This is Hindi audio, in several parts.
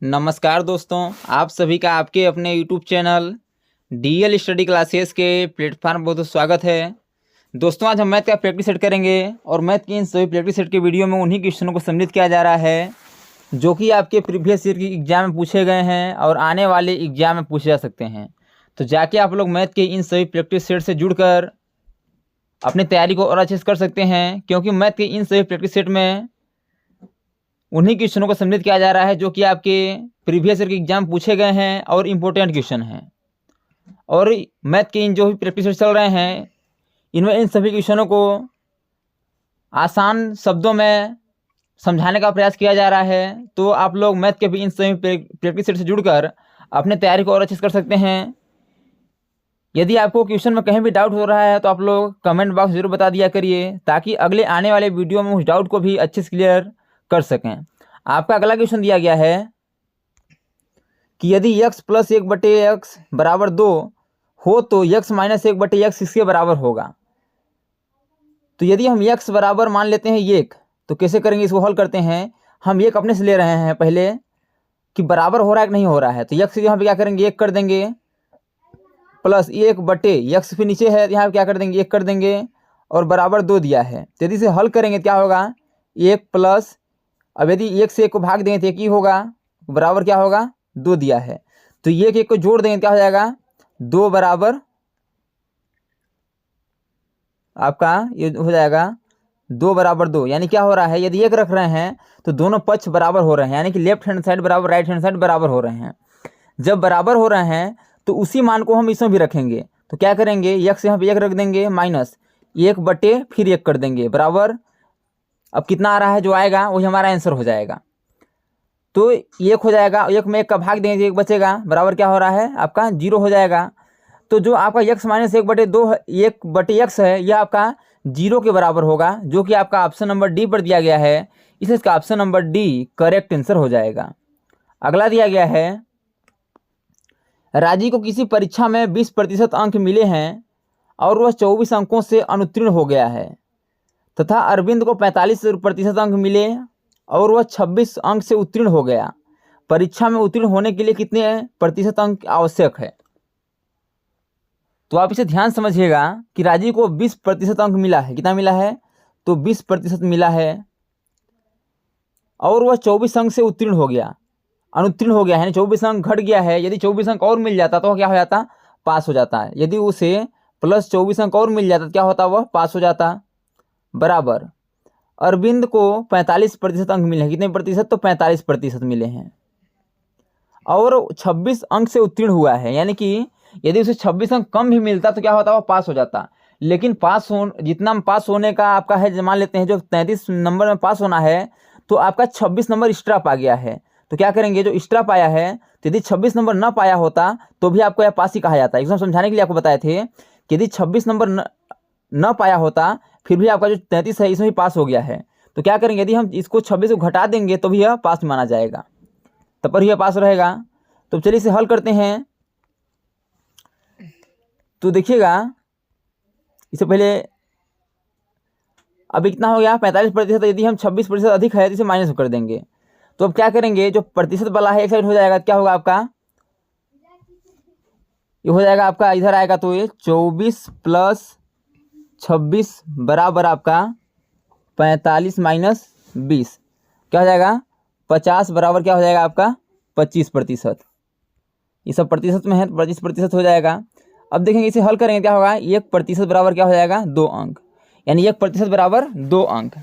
नमस्कार दोस्तों, आप सभी का आपके अपने YouTube channel DL study classes के प्लेटफॉर्म बहुत स्वागत है। दोस्तों, आज हम मैथ का प्रैक्टिस सेट करेंगे और मैथ की इन सभी प्रैक्टिस सेट के वीडियो में उन्हीं क्वेश्चनों को सम्मिलित किया जा रहा है जो कि आपके प्रीवियस ईयर की एग्जाम में पूछे गए हैं और आने वाले एग्जाम में पूछे जा सकते हैं। तो जाके आप लोग मैथ के इन सभी प्रैक्टिस सेट से जुड़कर अपनी तैयारी को और अच्छे से कर सकते हैं, क्योंकि मैथ के इन सभी प्रैक्टिस सेट में उन्हीं क्वेश्चनों को सम्मिलित किया जा रहा है जो कि आपके प्रीवियस ईयर के एग्जाम पूछे गए हैं और इम्पोर्टेंट क्वेश्चन हैं। और मैथ के इन जो भी प्रैक्टिस चल रहे हैं इनमें इन सभी क्वेश्चनों को आसान शब्दों में समझाने का प्रयास किया जा रहा है। तो आप लोग मैथ के भी इन सभी प्रैक्टिस सेट से जुड़कर अपने तैयारी को और अच्छे से कर सकते हैं। यदि आपको क्वेश्चन में कहीं भी डाउट हो रहा है तो आप लोग कमेंट बॉक्स जरूर बता दिया करिए, ताकि अगले आने वाले वीडियो में उस डाउट को भी अच्छे से क्लियर कर सकें। आपका अगला क्वेश्चन दिया गया है कि यदि x प्लस 1/x बराबर 2 हो तो x माइनस 1/x किसके बराबर होगा। तो यदि हम x बराबर मान लेते हैं 1, तो कैसे करेंगे, इसको हल करते हैं। हम 1 अपने से ले रहे हैं पहले कि बराबर हो रहा है कि नहीं हो रहा है, तो x यहाँ पे क्या करेंगे 1 कर देंगे, प्लस 1/x फिर नीचे है यहाँ पे क्या कर देंगे 1 कर देंगे, और बराबर 2 दिया है। तो यदि इसे हल करेंगे क्या होगा 1 प्लस, अब यदि 1 से 1 को भाग देंगे तो 1 ही होगा, बराबर क्या होगा 2 दिया है। तो 1 1 को जोड़ देंगे क्या हो जाएगा 2 बराबर आपका ये हो जाएगा 2 बराबर 2। यानी क्या हो रहा है, यदि 1 रख रहे हैं तो दोनों पक्ष बराबर हो रहे हैं, यानी कि लेफ्ट हैंड साइड बराबर राइट हैंड साइड बराबर हो रहे हैं। जब बराबर हो रहे हैं तो उसी मान को हम इसमें भी रखेंगे। तो क्या करेंगे x यहाँ पे 1 रख देंगे, माइनस 1 फिर 1 कर देंगे, बराबर अब कितना आ रहा है जो आएगा वही हमारा आंसर हो जाएगा। तो 1 हो जाएगा, 1 में 1 का भाग देंगे 1 बचेगा, बराबर क्या हो रहा है आपका 0 हो जाएगा। तो जो आपका x माइनस 1/x है यह आपका 0 के बराबर होगा, जो कि आपका ऑप्शन नंबर डी पर दिया गया है। इसलिए इसका option number D correct answer हो जाएगा। अगला दिया गया है राजी को किसी परीक्षा में 20% अंक मिले हैं और वह 24 अंकों से अनुत्तीर्ण हो गया है, तथा अरविंद को 45% अंक मिले और वह 26 अंक से उत्तीर्ण हो गया। परीक्षा में उत्तीर्ण होने के लिए कितने प्रतिशत अंक आवश्यक है। तो आप इसे ध्यान समझिएगा कि राजी को 20% अंक मिला है, कितना मिला है तो 20% मिला है, और वह 24 अंक से उत्तीर्ण हो गया, अनुत्तीर्ण हो गया है, यानी 24 अंक घट गया है। यदि 24 अंक और मिल जाता तो क्या हो जाता, पास हो जाता है। यदि उसे प्लस 24 अंक और मिल जाता तो क्या होता, वह पास हो जाता। बराबर अरविंद को 45% अंक मिले हैं, कितने प्रतिशत तो 45% मिले हैं, और 26 अंक से उत्तीर्ण हुआ है, यानी कि यदि उसे 26 अंक कम भी मिलता तो क्या होता, वह पास हो जाता। लेकिन पास हो जितना पास होने का आपका है, मान लेते हैं जो 33 नंबर में पास होना है, तो आपका 26 नंबर एक्स्ट्रा पा गया है। तो क्या करेंगे, जो एक्स्ट्रा पाया है, तो यदि 26 नंबर ना पाया होता तो भी आपको यह पास ही कहा जाता है। एकदम समझाने के लिए आपको बताए थे कि यदि 26 नंबर न पाया होता फिर भी आपका जो 33 है इसमें भी पास हो गया है। तो क्या करेंगे, यदि हम इसको 26 को घटा देंगे तो भी यह पास माना जाएगा, तब पर यह पास रहेगा। तो चलिए इसे हल करते हैं। तो देखिएगा, इससे पहले अब इतना हो गया 45%, यदि हम 26% अधिक है तो इसे माइनस कर देंगे। तो अब क्या करेंगे, जो प्रतिशत वाला है एक साइड हो जाएगा, क्या होगा आपका ये हो जाएगा आपका इधर आएगा, तो ये 24 प्लस 26 बराबर आपका 45 माइनस 20 क्या हो जाएगा 50, बराबर क्या हो जाएगा आपका 25%। ये सब प्रतिशत में है तो 25% हो जाएगा। अब देखेंगे इसे हल करेंगे क्या होगा, 1% बराबर क्या हो जाएगा 2 अंक, यानी 1% बराबर 2 अंक।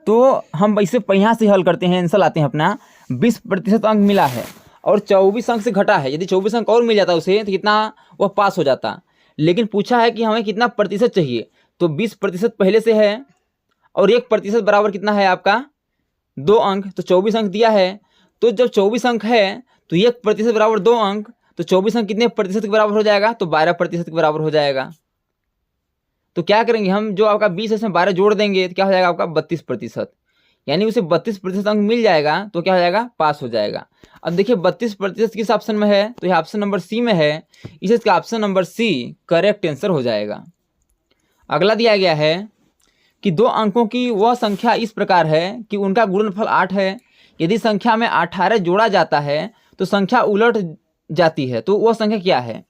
तो हम इसे यहाँ से हल करते हैं, आंसर लाते हैं अपना। 20% अंक मिला है और 24 अंक से घटा है, यदि 24 अंक और मिल जाता उसे तो कितना वह पास हो जाता। लेकिन पूछा है कि हमें कितना प्रतिशत चाहिए, तो 20% पहले से है और 1% बराबर कितना है आपका 2 अंक, तो 24 अंक दिया है। तो जब 24 अंक है तो 1% बराबर 2 अंक, तो 24 अंक कितने प्रतिशत के बराबर हो जाएगा, तो 12% के बराबर हो जाएगा। तो क्या करेंगे हम, जो आपका 20 है इसमें 12 जोड़ देंगे तो क्या हो जाएगा आपका 32%, यानी उसे 32% अंक मिल जाएगा तो क्या हो जाएगा पास हो जाएगा। अब देखिए 32% किस ऑप्शन में है, तो यह ऑप्शन नंबर सी में है, इसे इसका option number C correct answer हो जाएगा। अगला दिया गया है कि 2 अंकों की वह संख्या इस प्रकार है कि उनका गुणनफल 8 है, यदि संख्या में 18 जोड़ा जाता है तो संख्या उलट जाती है, तो वह संख्या क्या है।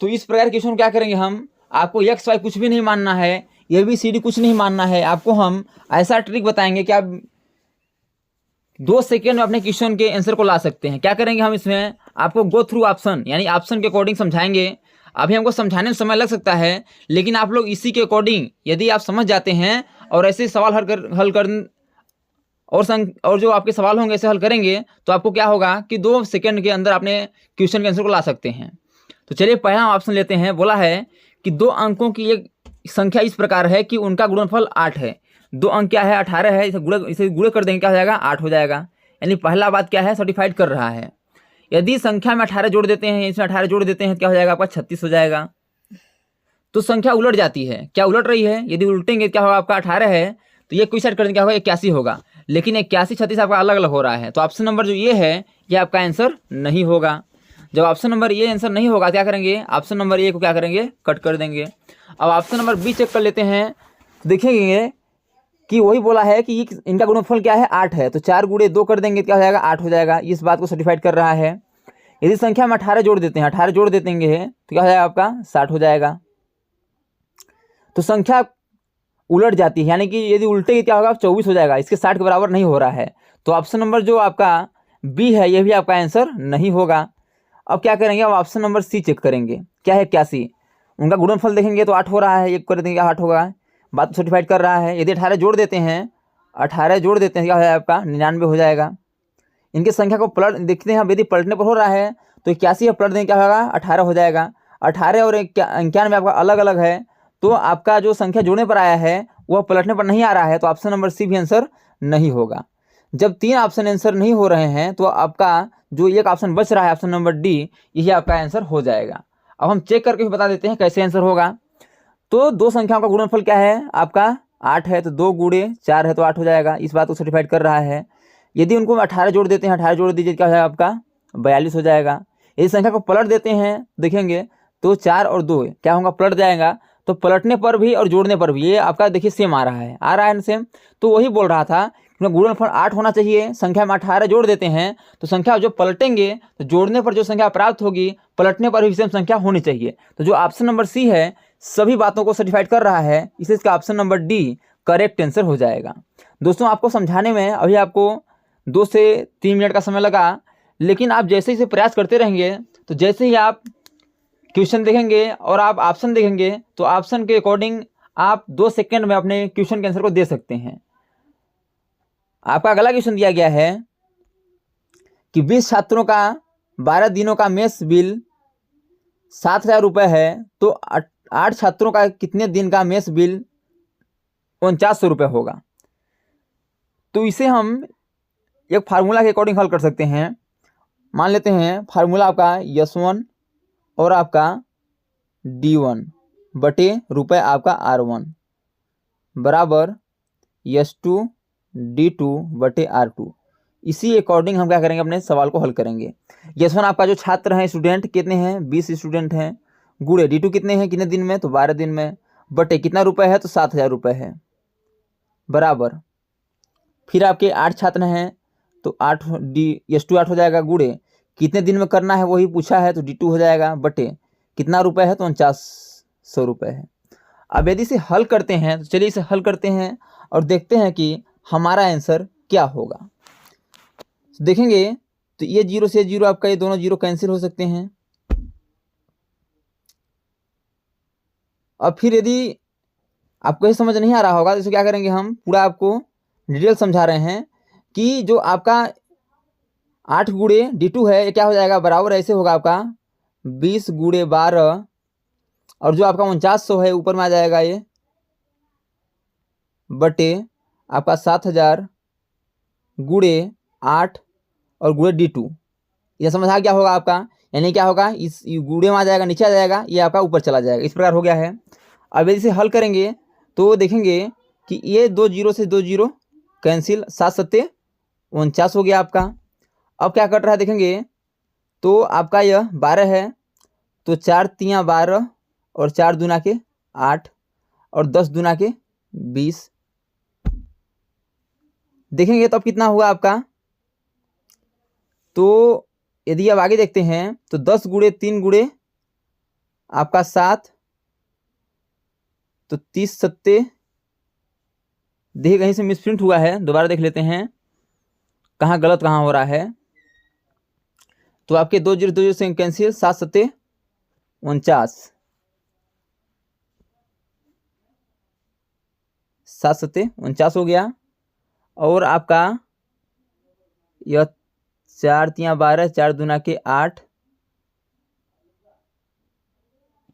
तो इस प्रकार क्वेश्चन क्या करेंगे हम, आपको एक्स वाई कुछ भी नहीं मानना है, ए बी सी डी कुछ नहीं मानना है, आपको हम ऐसा ट्रिक बताएंगे कि आप 2 सेकेंड में अपने क्वेश्चन के आंसर को ला सकते हैं। क्या करेंगे हम इसमें, आपको गो थ्रू ऑप्शन यानी ऑप्शन के अकॉर्डिंग समझाएंगे। अभी हमको समझाने में समय लग सकता है, लेकिन आप लोग इसी के अकॉर्डिंग यदि आप समझ जाते हैं और ऐसे सवाल हल कर और जो आपके सवाल होंगे ऐसे हल करेंगे, तो आपको क्या होगा कि 2 सेकेंड के अंदर अपने क्वेश्चन के आंसर को ला सकते हैं। तो चलिए पहला ऑप्शन लेते हैं। बोला है कि 2 अंकों की एक संख्या इस प्रकार है कि उनका गुणनफल 8 है। 2 अंक क्या है, 18 है, इसे गुणे कर देंगे, क्या हो जाएगा, 8 हो जाएगा। यानी पहला बात क्या है, सर्टिफाइड कर रहा है। यदि संख्या में 18 जोड़ देते हैं, इसमें 18 जोड़ देते हैं, क्या हो जाएगा आपका 36 हो जाएगा। तो संख्या उलट जाती है, क्या उलट रही है, यदि उल्टेंगे क्या होगा, आपका 18 है तो ये कोई साइड कर देंगे, क्या होगा 81 होगा। लेकिन 81 36 आपका अलग अलग हो रहा है, तो ऑप्शन नंबर जो ये है ये आपका आंसर नहीं होगा। जब ऑप्शन नंबर ये आंसर नहीं होगा, क्या करेंगे, ऑप्शन नंबर ए को क्या करेंगे, कट कर देंगे। अब ऑप्शन नंबर बी चेक कर लेते हैं, देखेंगे कि वही बोला है कि इनका गुणनफल क्या है, 8 है, तो 4 गुणे 2 कर देंगे, क्या हो जाएगा, 8 हो जाएगा। इस बात को सर्टिफाइड कर रहा है। यदि संख्या में 18 जोड़ देते हैं, 18 जोड़ देते हैं तो क्या हो जाएगा आपका 60 हो जाएगा। तो संख्या उलट जाती है, यानी कि यदि उल्टे क्या होगा 24 हो जाएगा, इसके 60 के बराबर नहीं हो रहा है। तो ऑप्शन नंबर जो आपका बी है ये भी आपका आंसर नहीं होगा। अब क्या करेंगे, अब ऑप्शन नंबर सी चेक करेंगे, क्या है 81, उनका गुणनफल देखेंगे तो 8 हो रहा है, एक कर देंगे 8 होगा, बात सर्टिफाइड कर रहा है। यदि 18 जोड़ देते हैं, 18 जोड़ देते हैं, क्या हो जाएगा आपका 99 हो जाएगा। इनकी संख्या को पलट देखते हैं, अब यदि पलटने पर हो रहा है तो 81 पलट देंगे, क्या होगा 18 हो जाएगा। 18 और 91 आपका अलग अलग है, तो आपका जो संख्या जोड़ने पर आया है वह पलटने पर नहीं आ रहा है, तो ऑप्शन नंबर सी भी आंसर नहीं होगा। जब 3 ऑप्शन आंसर नहीं हो रहे हैं तो आपका जो एक ऑप्शन बच रहा है, ऑप्शन नंबर डी, यही आपका आंसर हो जाएगा। अब हम चेक करके बता देते हैं कैसे आंसर होगा। तो 2 संख्याओं का गुणनफल क्या है आपका 8 है, तो 2 गुणे 4 है तो 8 हो जाएगा। इस बात को सर्टिफाइड कर रहा है। यदि उनको 18 जोड़ देते हैं, 18 जोड़ दीजिए, क्या हो जाएगा आपका 42 हो जाएगा। यदि संख्या को पलट देते हैं देखेंगे तो 4 और 2 क्या होगा, पलट जाएगा। तो पलटने पर भी और जोड़ने पर भी ये आपका देखिए सेम आ रहा है ना सेम। तो वही बोल रहा था कि गुणनफल 8 होना चाहिए, संख्या में 18 जोड़ देते हैं तो संख्या जो पलटेंगे तो जोड़ने पर जो संख्या प्राप्त होगी पलटने पर भी सेम संख्या होनी चाहिए। तो जो ऑप्शन नंबर सी है सभी बातों को सर्टिफाइड कर रहा है, इसलिए इसका option number D correct answer हो जाएगा। दोस्तों आपको समझाने में अभी आपको 2 से 3 मिनट का समय लगा, लेकिन आप जैसे ही इसे प्रयास करते रहेंगे तो जैसे ही आप क्वेश्चन देखेंगे और आप ऑप्शन देखेंगे तो ऑप्शन के अकॉर्डिंग आप 2 सेकंड में अपने क्वेश्चन के आंसर को दे सकते हैं। आपका अगला क्वेश्चन दिया गया है कि 20 छात्रों का 12 दिनों का मेस बिल 7,000 रुपये है, तो 8 छात्रों का कितने दिन का मेस बिल 4900 रुपये होगा। तो इसे हम एक फार्मूला के अकॉर्डिंग हल कर सकते हैं। मान लेते हैं फार्मूला आपका S1 और आपका D1 बटे रुपये आपका R1 बराबर S2 D2 बटे R2। इसी अकॉर्डिंग हम क्या करेंगे, अपने सवाल को हल करेंगे। S1 आपका जो छात्र हैं, स्टूडेंट कितने हैं, 20 स्टूडेंट हैं, गुणे D2 कितने हैं, कितने दिन में, तो 12 दिन में, बटे कितना रुपए है, तो 7,000 रुपये है, बराबर फिर आपके 8 छात्र हैं तो 8 S2 8 हो जाएगा, गुणे कितने दिन में करना है वही पूछा है तो D2 हो जाएगा, बटे कितना रुपए है, तो 4900 रुपये है। अब यदि इसे हल करते हैं तो चलिए इसे हल करते हैं और देखते हैं कि हमारा आंसर क्या होगा। देखेंगे तो ये 0 से 0 आपका ये दोनों 0 कैंसिल हो सकते हैं। अब फिर यदि आपको ये समझ नहीं आ रहा होगा तो इसे क्या करेंगे, हम पूरा आपको डिटेल समझा रहे हैं कि जो आपका 8 गुणे D2 है ये क्या हो जाएगा, बराबर ऐसे होगा आपका 20 गुणे 12 और जो आपका 4900 है ऊपर में आ जाएगा ये, बटे आपका 7000 गुणे 8 और गुणे D2। यह समझ आ क्या होगा आपका, यानी क्या होगा, इस गुणे में आ जाएगा, नीचे आ जाएगा, ये आपका ऊपर चला जाएगा, इस प्रकार हो गया है। अब यदि इसे हल करेंगे तो देखेंगे कि ये 2 0 से 2 0 कैंसिल, 7 7 49 हो गया आपका। अब क्या कट रहा है देखेंगे तो आपका यह 12 है, तो 4 3 12 और 4 दूना के 8 और 10 दूना के 20। देखेंगे तब कितना हुआ आपका। तो यदि आप आगे देखते हैं तो 10 गुणे 3 गुणे आपका 7, तो 30 सत्ते, देखिए कहीं से मिसप्रिंट हुआ है, दोबारा देख लेते हैं कहाँ गलत कहाँ हो रहा है। तो आपके 2 जीरो 2 जीरो से कैंसिल, 7 सत्ते 49, 7 सत्ते 49 हो गया। और आपका यह 4 तियाँ 12, 4 दूना के 8,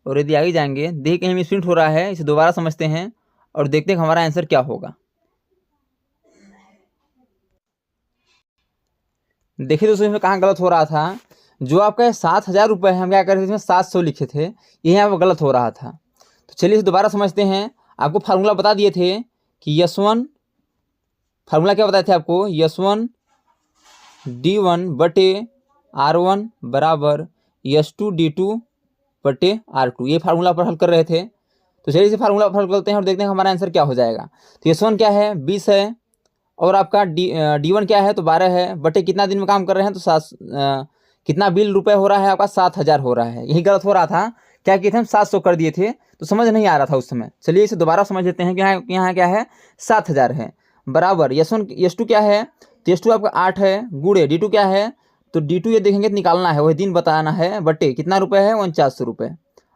और यदि आगे जाएंगे देखिए कहीं मिसप्रिंट हो रहा है, इसे दोबारा समझते हैं और देखते हैं कि हमारा आंसर क्या होगा। देखिए दोस्तों इसमें कहाँ गलत हो रहा था, जो आपका 7,000 रुपये है हम क्या कर रहे थे इसमें 700 लिखे थे, ये यहाँ पर गलत हो रहा था। तो चलिए इसे दोबारा समझते हैं। आपको फार्मूला बता दिए थे कि यस1, फार्मूला क्या बताए थे आपको, यस1 D1 बटे R1 बराबर यस2 D2 बटे R2, ये फार्मूला पर हल कर रहे थे। तो चलिए इसे फार्मूला पर हल करते हैं और देखते हैं हमारा आंसर क्या हो जाएगा। तो यस1 क्या है 20 है, और आपका D1 क्या है तो 12 है, बटे कितना दिन में काम कर रहे हैं तो 7, कितना बिल रुपए हो रहा है आपका 7,000 हो रहा है, यही गलत हो रहा था। क्या किए थे हम 700 कर दिए थे, तो समझ नहीं आ रहा था उस समय। चलिए इसे दोबारा समझ लेते हैं कि यहाँ क्या है 7,000 है, बराबर यस2 क्या है, तो यस2 आपका 8 है, गुड़े D2 क्या है, तो D2 ये देखेंगे तो निकालना है, वही दिन बताना है, बटे कितना रुपए है 4900 रुपये।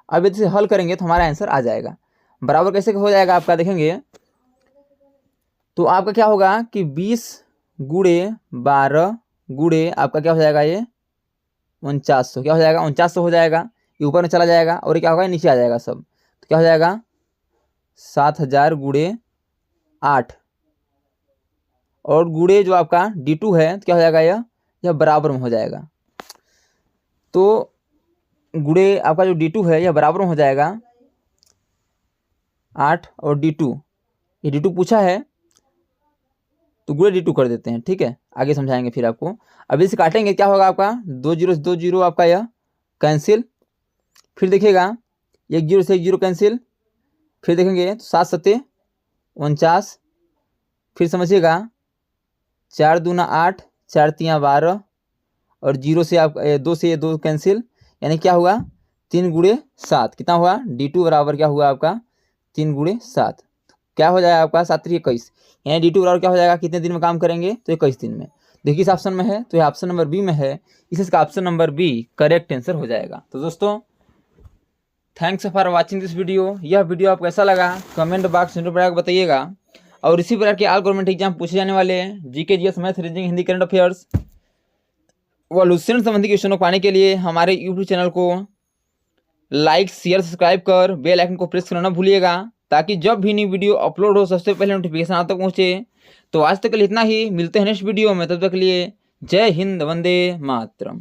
अब यदि हल करेंगे तो हमारा आंसर आ जाएगा। बराबर कैसे हो जाएगा आपका देखेंगे तो आपका क्या होगा कि 20 गुड़े 12 गुड़े आपका क्या हो जाएगा ये 4900, क्या हो जाएगा 4900 हो जाएगा, ये ऊपर में चला जाएगा और ये क्या होगा नीचे आ जाएगा सब। तो क्या हो जाएगा 7,000 गुड़े 8, और गुड़े जो आपका D2 है तो क्या हो जाएगा यह बराबर में हो जाएगा। तो गुड़े आपका जो D2 है यह बराबर में हो जाएगा 8 और D2, ये D2 पूछा है तो गुड़े D2 कर देते हैं, ठीक है आगे समझाएंगे फिर आपको। अभी इसे काटेंगे क्या होगा आपका 2 जीरो से 2 जीरो आपका यह कैंसिल, फिर देखिएगा 1 जीरो से 1 जीरो कैंसिल, फिर देखेंगे तो 7 सत्ते 49, फिर समझिएगा 4 दूना 8, 4 तियाँ 12, और जीरो से आप 2 से ये 2 कैंसिल, यानी क्या हुआ 3 गुणे 7, कितना हुआ D2 बराबर क्या हुआ आपका 3 गुणे 7, क्या हो जाएगा आपका 7 3 21, यानी D2 बराबर क्या हो जाएगा कितने दिन में काम करेंगे तो 21 दिन में। देखिए इस ऑप्शन में है तो ये ऑप्शन नंबर बी में है, इसका option number B correct answer हो जाएगा। तो दोस्तों thanks for watching this video, यह वीडियो आपको कैसा लगा कमेंट बॉक्स में बताइएगा। और इसी प्रकार के ऑल गवर्नमेंट एग्जाम पूछे जाने वाले GK GS math reasoning Hindi current affairs व लुसेंट संबंधी क्वेश्चनों को पाने के लिए हमारे यूट्यूब चैनल को लाइक शेयर सब्सक्राइब कर बेल आइकन को प्रेस करना ना भूलिएगा, ताकि जब भी नई वीडियो अपलोड हो सबसे पहले नोटिफिकेशन आप तक पहुँचे। तो आज तक के लिए इतना ही, मिलते हैं नेक्स्ट वीडियो में, तब तक के लिए जय हिंद वंदे मातरम।